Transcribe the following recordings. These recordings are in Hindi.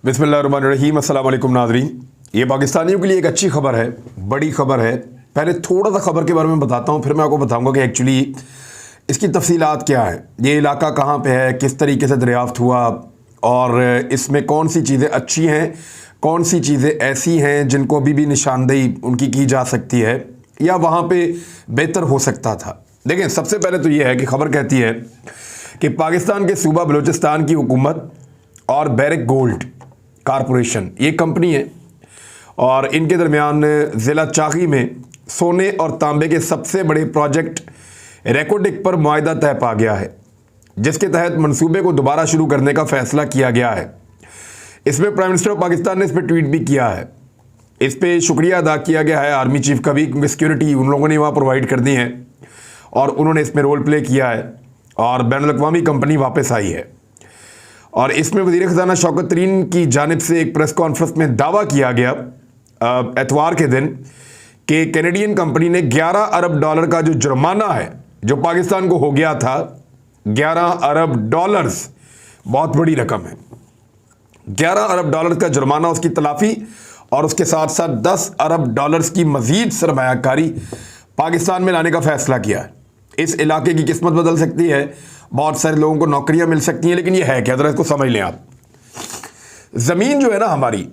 बिस्मिल्लाहिर्रहमानिर्रहीम। अस्सलाम वालेकुम नाज़रीन। ये पाकिस्तानियों के लिए एक अच्छी खबर है, बड़ी खबर है। पहले थोड़ा सा खबर के बारे में बताता हूँ, फिर मैं आपको बताऊँगा कि एक्चुअली इसकी तफसीलात क्या है, ये इलाका कहाँ पे है, किस तरीके से दरियाफ्त हुआ और इसमें कौन सी चीज़ें अच्छी हैं, कौन सी चीज़ें ऐसी हैं जिनको अभी भी निशानदेही उनकी की जा सकती है या वहाँ पे बेहतर हो सकता था। देखें, सबसे पहले तो ये है कि खबर कहती है कि पाकिस्तान के सूबा बलूचिस्तान की हुकूमत और बैरिक गोल्ड कारपोरेशन, ये कंपनी है, और इनके दरमियान ज़िला चागी में सोने और तांबे के सबसे बड़े प्रोजेक्ट रेकोडिक पर मुआहदा तय पा गया है, जिसके तहत मंसूबे को दोबारा शुरू करने का फैसला किया गया है। इसमें प्राइम मिनिस्टर ऑफ पाकिस्तान ने इस पर ट्वीट भी किया है। इस पर शुक्रिया अदा किया गया है आर्मी चीफ का भी, क्योंकि सिक्योरिटी उन लोगों ने वहाँ प्रोवाइड कर दी है और उन्होंने इसमें रोल प्ले किया है और बैनुल-अक़वामी कंपनी वापस आई है। और इसमें वज़ीर ख़ज़ाना शौकत तरीन की जानिब से एक प्रेस कॉन्फ्रेंस में दावा किया गया एतवार के दिन कि कैनेडियन कंपनी ने 11 अरब डॉलर का जो जुर्माना है जो पाकिस्तान को हो गया था, 11 अरब डॉलर्स बहुत बड़ी रकम है, 11 अरब डॉलर का जुर्माना, उसकी तलाफ़ी और उसके साथ साथ 10 अरब डॉलर्स की मज़ीद सरमायाकारी पाकिस्तान में लाने का फ़ैसला किया है। इस इलाके की किस्मत बदल सकती है, बहुत सारे लोगों को नौकरियां मिल सकती हैं, लेकिन ये है क्या, ज़रा इसको समझ लें आप। ज़मीन जो है ना हमारी,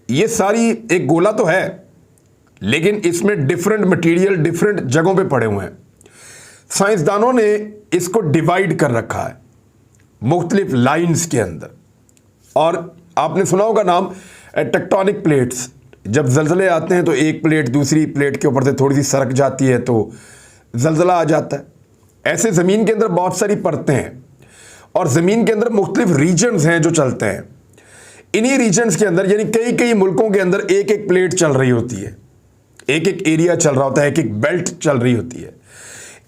ये सारी एक गोला तो है, लेकिन इसमें डिफरेंट मटेरियल डिफरेंट जगहों पे पड़े हुए हैं। साइंसदानों ने इसको डिवाइड कर रखा है मुख्तलिफ लाइन्स के अंदर, और आपने सुना होगा नाम टेक्टोनिक प्लेट्स। जब ज़लज़ले आते हैं तो एक प्लेट दूसरी प्लेट के ऊपर से थोड़ी सी सरक जाती है तो ज़लज़ला आ जाता है। ऐसे ज़मीन के अंदर बहुत सारी परतें हैं और ज़मीन के अंदर मुख्तलिफ रीजन्स हैं जो चलते हैं। इन्हीं रीजन्स के अंदर यानी कई कई मुल्कों के अंदर एक एक प्लेट चल रही होती है, एक एक एरिया चल रहा होता है, एक एक बेल्ट चल रही होती है।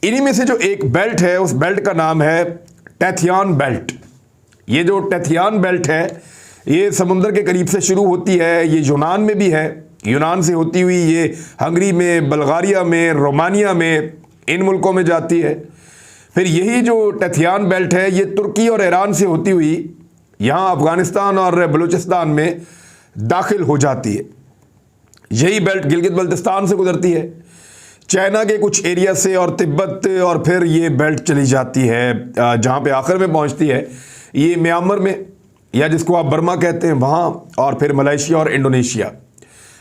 इन्हीं में से जो एक बेल्ट है, उस बेल्ट का नाम है टैथियान बेल्ट। ये जो टैथियान बेल्ट है, ये समुंदर के करीब से शुरू होती है, ये यूनान में भी है, यूनान से होती हुई ये हंगरी में, बल्गारिया में, रोमानिया में, इन मुल्कों में जाती है। फिर यही जो टैथियान बेल्ट है ये तुर्की और ईरान से होती हुई यहाँ अफ़गानिस्तान और बलूचिस्तान में दाखिल हो जाती है। यही बेल्ट गिलगित बल्तिस्तान से गुजरती है, चाइना के कुछ एरिया से और तिब्बत, और फिर ये बेल्ट चली जाती है जहाँ पे आखिर में पहुँचती है ये म्यांमार में, या जिसको आप बर्मा कहते हैं वहाँ, और फिर मलेशिया और इंडोनेशिया,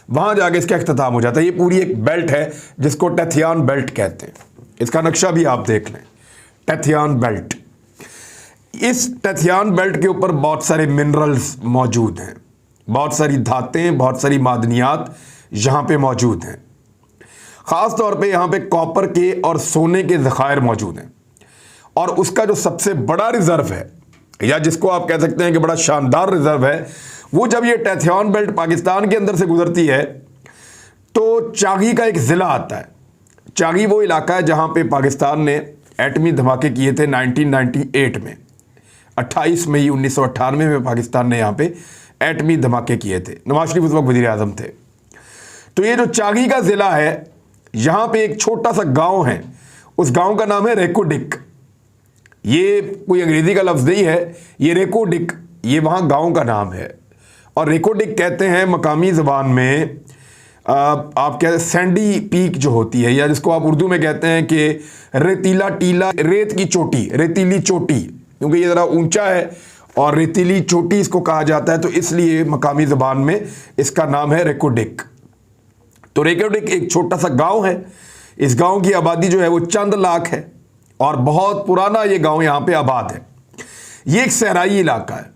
वहाँ जाके इसका इख्तिताम हो जाता है। ये पूरी एक बेल्ट है जिसको टैथियान बेल्ट कहते हैं। इसका नक्शा भी आप देख लें, टैथियान बेल्ट। इस टैथियान बेल्ट के ऊपर बहुत सारे मिनरल्स मौजूद हैं, बहुत सारी धातें, बहुत सारी मादनियात यहाँ पे मौजूद हैं। ख़ास तौर पे यहाँ पे कॉपर के और सोने के ज़खायर मौजूद हैं, और उसका जो सबसे बड़ा रिज़र्व है, या जिसको आप कह सकते हैं कि बड़ा शानदार रिज़र्व है, वो जब ये टैथियान बेल्ट पाकिस्तान के अंदर से गुजरती है तो चागी का एक ज़िला आता है। चागी वो इलाका है जहाँ पे पाकिस्तान ने एटमी धमाके किए थे 1998 में। 28 मई 1998 में पाकिस्तान ने यहाँ पे एटमी धमाके किए थे। नवाज शरीफ उस वक्त वज़ीर आज़म थे। तो ये जो चागी का ज़िला है, यहाँ पे एक छोटा सा गांव है, उस गांव का नाम है रेकोडिक। ये कोई अंग्रेज़ी का लफ्ज़ नहीं है, ये रेकोडिक, ये वहाँ गांव का नाम है। और रेकोडिक कहते हैं मकामी ज़बान में, आप कहते हैं सैंडी पीक जो होती है, या जिसको आप उर्दू में कहते हैं कि रेतीला टीला, रेत की चोटी, रेतीली चोटी, क्योंकि ये ज़रा ऊंचा है और रेतीली चोटी इसको कहा जाता है, तो इसलिए मकामी ज़बान में इसका नाम है रेकोडिक। तो रेकोडिक एक छोटा सा गांव है। इस गांव की आबादी जो है वो चंद लाख है और बहुत पुराना ये गांव यहाँ पे आबाद है। ये एक सहराई इलाका है,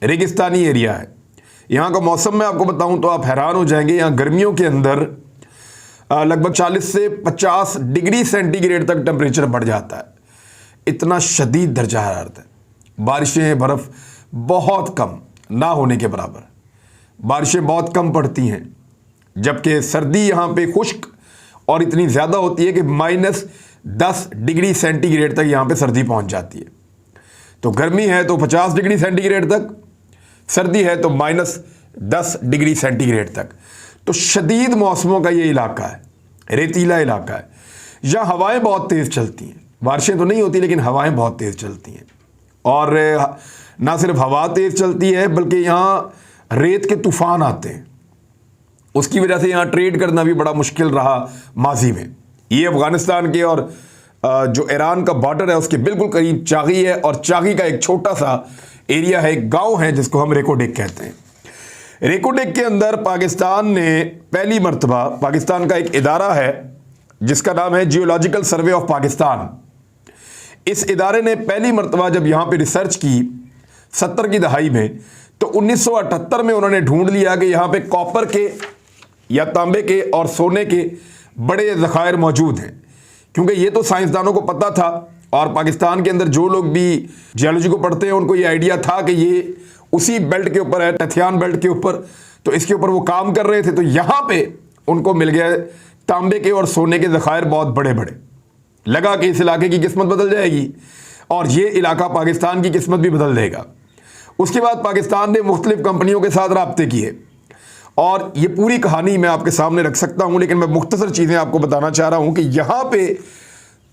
रेगिस्तानी एरिया है। यहाँ का मौसम मैं आपको बताऊं तो आप हैरान हो जाएंगे। यहाँ गर्मियों के अंदर लगभग 40 से 50 डिग्री सेंटीग्रेड तक टेम्परेचर बढ़ जाता है, इतना शदीद दर्जा हरारत है। बारिशें, बर्फ़ बहुत कम, ना होने के बराबर बारिशें बहुत कम पड़ती हैं, जबकि सर्दी यहाँ पे खुश्क और इतनी ज़्यादा होती है कि -10 डिग्री सेंटीग्रेड तक यहाँ पे सर्दी पहुँच जाती है। तो गर्मी है तो 50 डिग्री सेंटीग्रेड तक, सर्दी है तो -10 डिग्री सेंटीग्रेड तक। तो शदीद मौसमों का ये इलाका है, रेतीला इलाका है। यहाँ हवाएं बहुत तेज़ चलती हैं, बारिशें तो नहीं होती लेकिन हवाएं बहुत तेज़ चलती हैं। और ना सिर्फ हवा तेज चलती है बल्कि यहाँ रेत के तूफान आते हैं। उसकी वजह से यहाँ ट्रेड करना भी बड़ा मुश्किल रहा माजी में। ये अफगानिस्तान के और जो ईरान का बॉर्डर है उसके बिल्कुल करीब चागी है, और चागी का एक छोटा सा एरिया है, एक गांव है जिसको हम रेकोडेक कहते हैं। रेकोडेक के अंदर पाकिस्तान ने पहली मर्तबा, पाकिस्तान का एक इदारा है जिसका नाम है जियोलॉजिकल सर्वे ऑफ पाकिस्तान। इस इदारे ने पहली मर्तबा जब यहाँ पे रिसर्च की 70 की दहाई में, तो 1978 में उन्होंने ढूंढ लिया कि यहाँ पे कॉपर के या तांबे के और सोने के बड़े ज़खायर मौजूद हैं। क्योंकि ये तो साइंसदानों को पता था, और पाकिस्तान के अंदर जो लोग भी जियोलॉजी को पढ़ते हैं उनको ये आइडिया था कि ये उसी बेल्ट के ऊपर है, टथियान बेल्ट के ऊपर, तो इसके ऊपर वो काम कर रहे थे। तो यहाँ पे उनको मिल गया तांबे के और सोने के ज़खायर बहुत बड़े बड़े। लगा कि इस इलाके की किस्मत बदल जाएगी और ये इलाका पाकिस्तान की किस्मत भी बदल देगा। उसके बाद पाकिस्तान ने मुख्तलिफ कंपनियों के साथ राब्ते किए, और ये पूरी कहानी मैं आपके सामने रख सकता हूँ, लेकिन मैं मुख्तसर चीज़ें आपको बताना चाह रहा हूँ कि यहाँ पे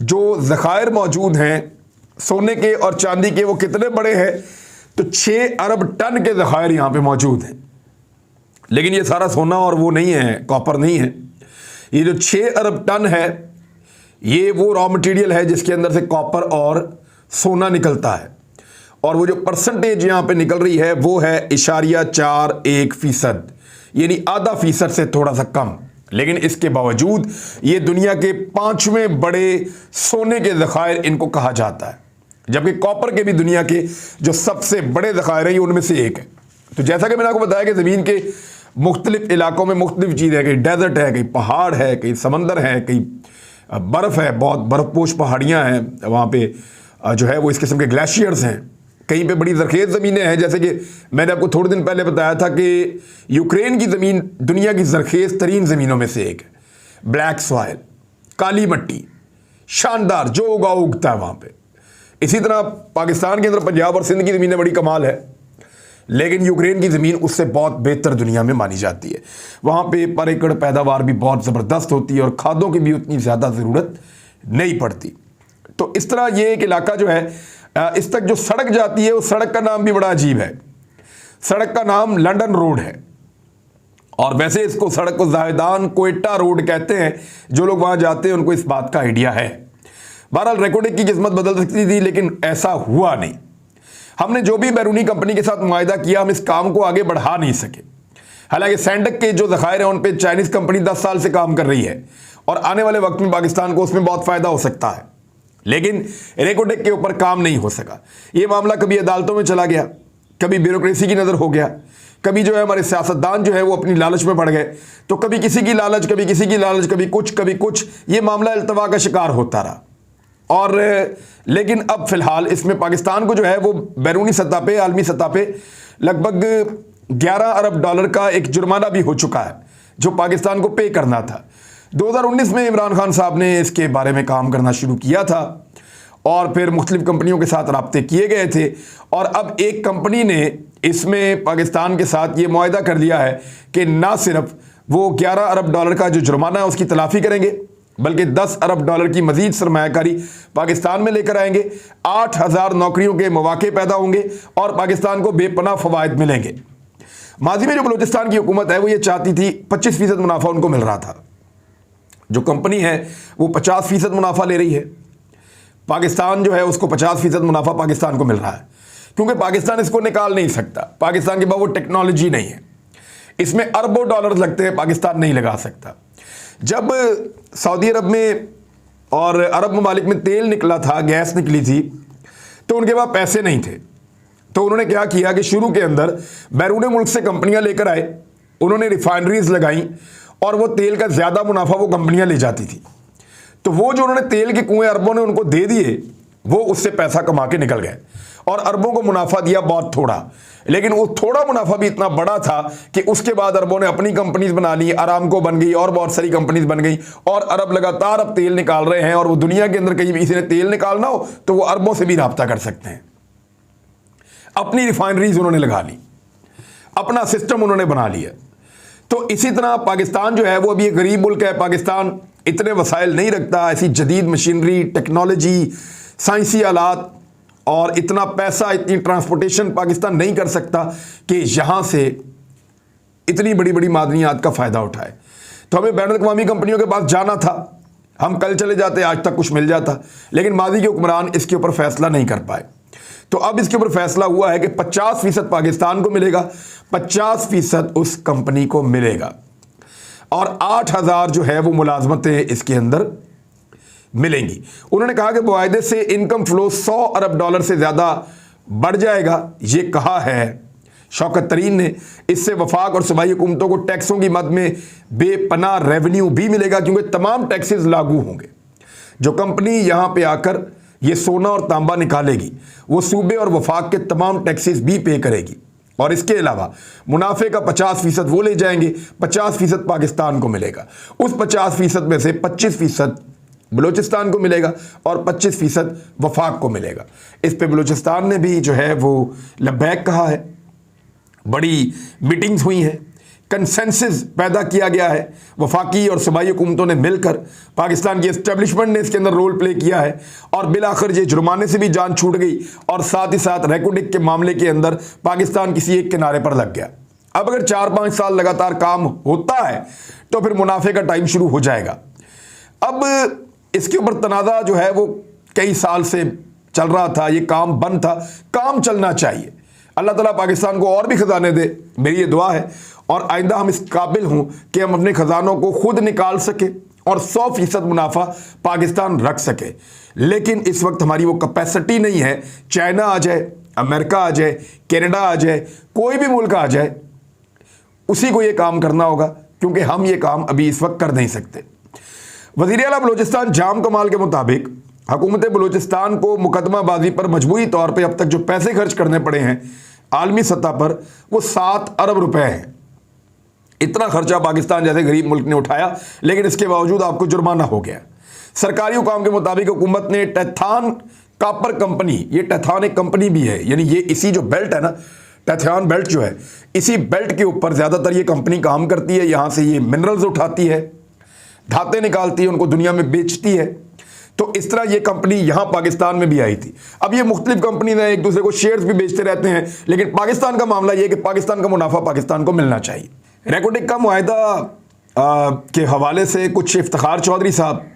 जो ज़खायर मौजूद हैं सोने के और चांदी के, वो कितने बड़े हैं, तो 6 अरब टन के ज़खायर यहाँ पे मौजूद हैं। लेकिन ये सारा सोना और वो नहीं है, कॉपर नहीं है। ये जो 6 अरब टन है ये वो रॉ मटेरियल है जिसके अंदर से कॉपर और सोना निकलता है, और वो जो परसेंटेज यहाँ पे निकल रही है वो है 0.41%, यानी आधा फीसद से थोड़ा सा कम। लेकिन इसके बावजूद ये दुनिया के 5वें बड़े सोने के ज़खायर इनको कहा जाता है, जबकि कॉपर के भी दुनिया के जो सबसे बड़े ज़खायर हैं ये उनमें से एक है। तो जैसा कि मैंने आपको बताया कि ज़मीन के मुख्तलिफ इलाकों में मुख्तलिफ चीज़ें हैं, कहीं डेजर्ट है, कहीं पहाड़ है, कहीं समंदर है, कहीं बर्फ़ है, बहुत बर्फपोश पहाड़ियाँ हैं, वहाँ पे जो है वो इस किस्म के ग्लेशियर्स हैं। कहीं पे बड़ी ज़रखेज़ ज़मीनें हैं, जैसे कि मैंने आपको थोड़े दिन पहले बताया था कि यूक्रेन की ज़मीन दुनिया की ज़रखेज़ तरीन ज़मीनों में से एक है। ब्लैक सॉइल, काली मिट्टी, शानदार, जो उगता है वहाँ पे। इसी तरह पाकिस्तान के अंदर पंजाब और सिंध की ज़मीनें बड़ी कमाल है, लेकिन यूक्रेन की ज़मीन उससे बहुत बेहतर दुनिया में मानी जाती है। वहाँ पे पर एकड़ पैदावार भी बहुत ज़बरदस्त होती है और खादों की भी उतनी ज़्यादा ज़रूरत नहीं पड़ती। तो इस तरह ये एक इलाका जो है, इस तक जो सड़क जाती है उस सड़क का नाम भी बड़ा अजीब है। सड़क का नाम लंदन रोड है, और वैसे इसको सड़क को जावेदान कोयटा रोड कहते हैं। जो लोग वहाँ जाते हैं उनको इस बात का आइडिया है। बहरहाल रेकोडेक की किस्मत बदल सकती थी, लेकिन ऐसा हुआ नहीं। हमने जो भी बैरूनी कंपनी के साथ मुआहिदा किया, हम इस काम को आगे बढ़ा नहीं सके। हालांकि सैंडक के जो ज़खायर हैं उन पे चाइनीज़ कंपनी 10 साल से काम कर रही है, और आने वाले वक्त में पाकिस्तान को उसमें बहुत फ़ायदा हो सकता है, लेकिन रेकोडेक के ऊपर काम नहीं हो सका। ये मामला कभी अदालतों में चला गया, कभी ब्यूरोक्रेसी की नज़र हो गया, कभी जो है हमारे सियासतदान जो है वो अपनी लालच में पड़ गए, तो कभी किसी की लालच, कभी किसी की लालच, कभी कुछ, ये मामला इल्तवा का शिकार होता रहा। और लेकिन अब फ़िलहाल इसमें पाकिस्तान को जो है वो बैरूनी सतह पे, आलमी सतह पे लगभग 11 अरब डॉलर का एक जुर्माना भी हो चुका है, जो पाकिस्तान को पे करना था। 2019 में इमरान खान साहब ने इसके बारे में काम करना शुरू किया था, और फिर मुख्तलिफ कंपनियों के साथ राब्ते किए गए थे, और अब एक कंपनी ने इसमें पाकिस्तान के साथ ये मुआहिदा कर लिया है कि ना सिर्फ वो 11 अरब डॉलर का जो जुर्माना है उसकी तलाफ़ी करेंगे, बल्कि 10 अरब डॉलर की मजीद सरमायाकारी पाकिस्तान में लेकर आएंगे। 8000 नौकरियों के मौके पैदा होंगे और पाकिस्तान को बेपनाह फ़वाइद मिलेंगे। माजी में जो बलूचिस्तान की हुकूमत है वो ये चाहती थी, 25% मुनाफा उनको मिल रहा था। जो कंपनी है वो 50% मुनाफा ले रही है, पाकिस्तान जो है उसको 50% मुनाफा पाकिस्तान को मिल रहा है, क्योंकि पाकिस्तान इसको निकाल नहीं सकता। पाकिस्तान के पास वो टेक्नोलॉजी नहीं है, इसमें अरबों डॉलर लगते हैं, पाकिस्तान नहीं लगा सकता। जब सऊदी अरब में और अरब ममालिक में तेल निकला था, गैस निकली थी, तो उनके पास पैसे नहीं थे। तो उन्होंने क्या किया कि शुरू के अंदर बैरून मुल्क से कंपनियां लेकर आए, उन्होंने रिफाइनरीज लगाई, और वो तेल का ज़्यादा मुनाफा वो कंपनियां ले जाती थी। तो वो जो उन्होंने तेल के कुएं अरबों ने उनको दे दिए, वो उससे पैसा कमा के निकल गए, और अरबों को मुनाफा दिया बहुत थोड़ा। लेकिन वो थोड़ा मुनाफा भी इतना बड़ा था कि उसके बाद अरबों ने अपनी कंपनीज बना ली, आरामको बन गई और बहुत सारी कंपनीज बन गई, और अरब लगातार अब तेल निकाल रहे हैं। और वो दुनिया के अंदर कहीं भी किसी ने तेल निकालना हो तो वो अरबों से भी रब्ता कर सकते हैं। अपनी रिफाइनरीज उन्होंने लगा ली, अपना सिस्टम उन्होंने बना लिया। तो इसी तरह पाकिस्तान जो है वो अभी एक गरीब मुल्क है। पाकिस्तान इतने वसाइल नहीं रखता, ऐसी जदीद मशीनरी, टेक्नोलॉजी, साइंसी आलात और इतना पैसा, इतनी ट्रांसपोर्टेशन पाकिस्तान नहीं कर सकता कि यहां से इतनी बड़ी बड़ी मादनियात का फ़ायदा उठाए। तो हमें बैन अवी कंपनियों के पास जाना था, हम कल चले जाते, आज तक कुछ मिल जाता, लेकिन मादी के हुक्मरान इसके ऊपर फैसला नहीं कर पाए। तो अब इसके ऊपर फैसला हुआ है कि 50% पाकिस्तान को मिलेगा, 50% उस कंपनी को मिलेगा, और 8,000 जो है वो मुलाजमतें इसके अंदर मिलेंगी। उन्होंने कहा कि मुआहदे से इनकम फ्लो $100 अरब से ज़्यादा बढ़ जाएगा। ये कहा है शौकत तरीन ने। इससे वफाक और सूबाई हुकूमतों को टैक्सों की मद में बेपनाह रेवेन्यू भी मिलेगा, क्योंकि तमाम टैक्सेस लागू होंगे। जो कंपनी यहाँ पे आकर ये सोना और तांबा निकालेगी, वो सूबे और वफाक के तमाम टैक्सेस भी पे करेगी, और इसके अलावा मुनाफे का 50% वो ले जाएंगे, 50% पाकिस्तान को मिलेगा। उस 50% में से 25% बलूचिस्तान को मिलेगा और 25% वफाक को मिलेगा। इस पे बलूचिस्तान ने भी जो है वो लब्बैक कहा है। बड़ी मीटिंग्स हुई हैं, कंसेंसस पैदा किया गया है, वफाकी और सूबाई हुकूमतों ने मिलकर, पाकिस्तान की एस्टेब्लिशमेंट ने इसके अंदर रोल प्ले किया है, और बिलाखिर ये जुर्माने से भी जान छूट गई, और साथ ही साथ रेकोडिक के मामले के अंदर पाकिस्तान किसी एक किनारे पर लग गया। अब अगर 4-5 साल लगातार काम होता है तो फिर मुनाफे का टाइम शुरू हो जाएगा। अब इसके ऊपर तनाज़ा जो है वो कई साल से चल रहा था, ये काम बंद था, काम चलना चाहिए। अल्लाह ताला पाकिस्तान को और भी ख़जाने दे, मेरी ये दुआ है, और आइंदा हम इस काबिल हों कि हम अपने ख़जानों को खुद निकाल सके और 100% मुनाफा पाकिस्तान रख सके। लेकिन इस वक्त हमारी वो कैपेसिटी नहीं है। चाइना आ जाए, अमेरिका आ जाए, कनाडा आ जाए, कोई भी मुल्क आ जाए, उसी को ये काम करना होगा, क्योंकि हम ये काम अभी इस वक्त कर नहीं सकते। वज़ीर आला बलूचिस्तान जाम कमाल के मुताबिक हुकूमत बलूचिस्तान को मुकदमाबाजी पर मजबूरी तौर पर अब तक जो पैसे खर्च करने पड़े हैं आलमी सतह पर, वो 7 अरब रुपए हैं। इतना खर्चा पाकिस्तान जैसे गरीब मुल्क ने उठाया, लेकिन इसके बावजूद आपको जुर्माना हो गया। सरकारी हुकाम के मुताबिक हुकूमत ने टैथान कापर कंपनी, ये टैथान एक कंपनी भी है, यानी ये इसी जो बेल्ट है ना, टैथान बेल्ट जो है, इसी बेल्ट के ऊपर ज़्यादातर ये कंपनी काम करती है। यहाँ से ये मिनरल्स उठाती है, धातें निकालती है, उनको दुनिया में बेचती है। तो इस तरह ये कंपनी यहाँ पाकिस्तान में भी आई थी। अब ये मुख्तलिफ कंपनी है, एक दूसरे को शेयर्स भी बेचते रहते हैं, लेकिन पाकिस्तान का मामला ये कि पाकिस्तान का मुनाफा पाकिस्तान को मिलना चाहिए। रेकोडिक का मुआहदा के हवाले से कुछ इफ्तिखार चौधरी साहब,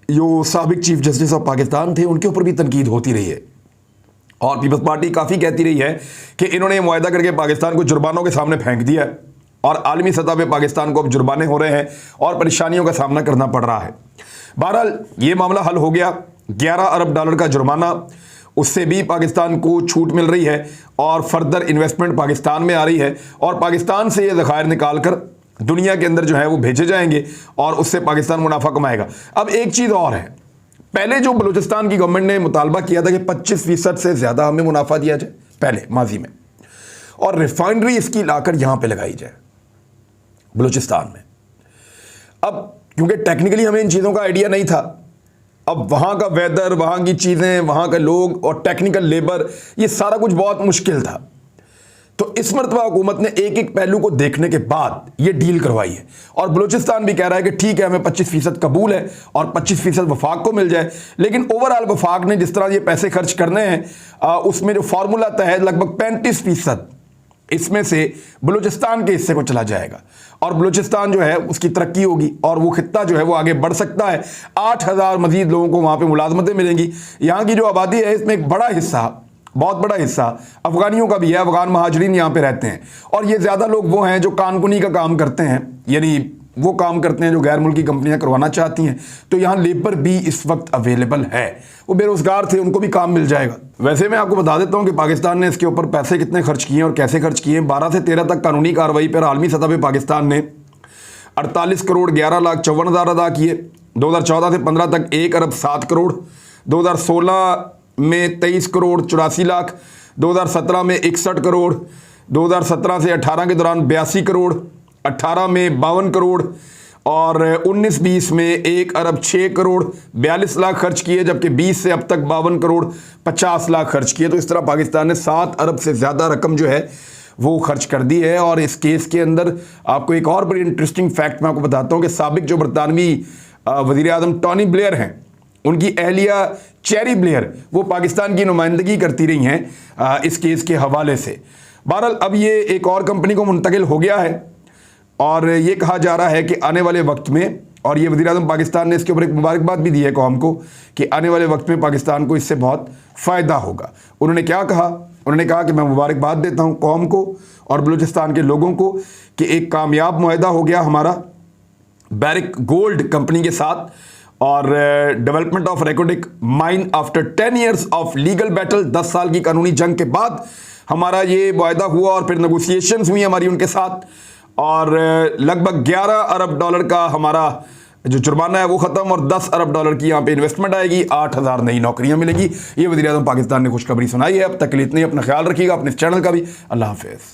जो साबिक चीफ जस्टिस ऑफ पाकिस्तान थे, उनके ऊपर भी तनकीद होती रही है, और पीपल्स पार्टी काफ़ी कहती रही है कि इन्होंने मुआहदा करके पाकिस्तान को जुर्मानों के सामने फेंक दिया है, और आलमी सतह पे पाकिस्तान को अब जुर्माने हो रहे हैं और परेशानियों का सामना करना पड़ रहा है। बहरहाल ये मामला हल हो गया। $11 अरब का जुर्माना, उससे भी पाकिस्तान को छूट मिल रही है, और फर्दर इन्वेस्टमेंट पाकिस्तान में आ रही है, और पाकिस्तान से ये ज़खायर निकाल कर दुनिया के अंदर जो है वो भेजे जाएंगे, और उससे पाकिस्तान मुनाफा कमाएगा। अब एक चीज़ और है, पहले जो बलूचिस्तान की गवर्नमेंट ने मुतालबा किया था कि 25% से ज़्यादा हमें मुनाफा दिया जाए पहले माजी में, और रिफाइनरी इसकी लाकर यहाँ पर लगाई जाए बलूचिस्तान में। अब क्योंकि टेक्निकली हमें इन चीज़ों का आइडिया नहीं था, अब वहाँ का वेदर, वहाँ की चीज़ें, वहाँ के लोग और टेक्निकल लेबर, ये सारा कुछ बहुत मुश्किल था। तो इस मरतबा हुकूमत ने एक एक पहलू को देखने के बाद ये डील करवाई है, और बलूचिस्तान भी कह रहा है कि ठीक है, हमें 25% कबूल है और 25% वफाक को मिल जाए। लेकिन ओवरऑल वफाक ने जिस तरह ये पैसे खर्च करने हैं, उसमें जो फार्मूला तय है, लगभग 35% इसमें से बलूचिस्तान के हिस्से को चला जाएगा, और बलूचिस्तान जो है उसकी तरक्की होगी, और वो खित्ता जो है वो आगे बढ़ सकता है। 8,000 मजीद लोगों को वहाँ पे मुलाजमतें मिलेंगी। यहाँ की जो आबादी है, इसमें एक बड़ा हिस्सा, बहुत बड़ा हिस्सा अफगानियों का भी है। अफगान महाजरीन यहाँ पे रहते हैं, और ये ज़्यादा लोग वो हैं जो कानकुनी का काम करते हैं, यानी वो काम करते हैं जो गैर मुल्की कंपनियां करवाना चाहती हैं। तो यहाँ लेबर भी इस वक्त अवेलेबल है, वो बेरोज़गार थे, उनको भी काम मिल जाएगा। वैसे मैं आपको बता देता हूँ कि पाकिस्तान ने इसके ऊपर पैसे कितने खर्च किए और कैसे खर्च किए। 12 से 13 तक कानूनी कार्रवाई पर आलमी सतह पर पाकिस्तान ने 48 करोड़ 11 लाख 54 हज़ार अदा किए। 2014 से 15 तक 1 अरब 7 करोड़, 2016 में 23 करोड़ 84 लाख, 2017 में 61 करोड़, 2017 से 18 के दौरान 82 करोड़, 18 में 52 करोड़, और 19-20 में 1 अरब 6 करोड़ 42 लाख खर्च किए, जबकि 20 से अब तक 52 करोड़ 50 लाख खर्च किए। तो इस तरह पाकिस्तान ने 7 अरब से ज़्यादा रकम जो है वो खर्च कर दी है। और इस केस के अंदर आपको एक और बड़ी इंटरेस्टिंग फैक्ट मैं आपको बताता हूँ कि साबिक जो बरतानवी वज़ीर आज़म टोनी ब्लेयर हैं, उनकी अहलिया चेरी ब्लेयर, वो पाकिस्तान की नुमाइंदगी करती रही हैं इस केस के हवाले से। बहरहाल अब ये एक और कंपनी को मुंतकिल हो गया है और ये कहा जा रहा है कि आने वाले वक्त में, और ये वज़ीर-ए-आज़म पाकिस्तान ने इसके ऊपर एक मुबारकबाद भी दी है कौम को, कि आने वाले वक्त में पाकिस्तान को इससे बहुत फ़ायदा होगा। उन्होंने क्या कहा? उन्होंने कहा कि मैं मुबारकबाद देता हूँ कौम को और बलूचिस्तान के लोगों को कि एक कामयाब मुआहदा हो गया हमारा बैरिक गोल्ड कंपनी के साथ, और development of Reko Diq mine after 10 years of legal battle, 10 साल की कानूनी जंग के बाद हमारा ये मुआहदा हुआ और फिर नेगोशिएशंस हुई हमारी उनके साथ, और लगभग 11 अरब डॉलर का हमारा जो जुर्माना है वो ख़त्म, और 10 अरब डॉलर की यहाँ पे इन्वेस्टमेंट आएगी, 8000 नई नौकरियाँ मिलेगी। ये वज़ीर-ए-आज़म पाकिस्तान ने खुशखबरी सुनाई है। अब तक के लिए इतनी, अपना ख्याल रखिएगा, अपने इस चैनल का भी। अल्लाह हाफ़िज़।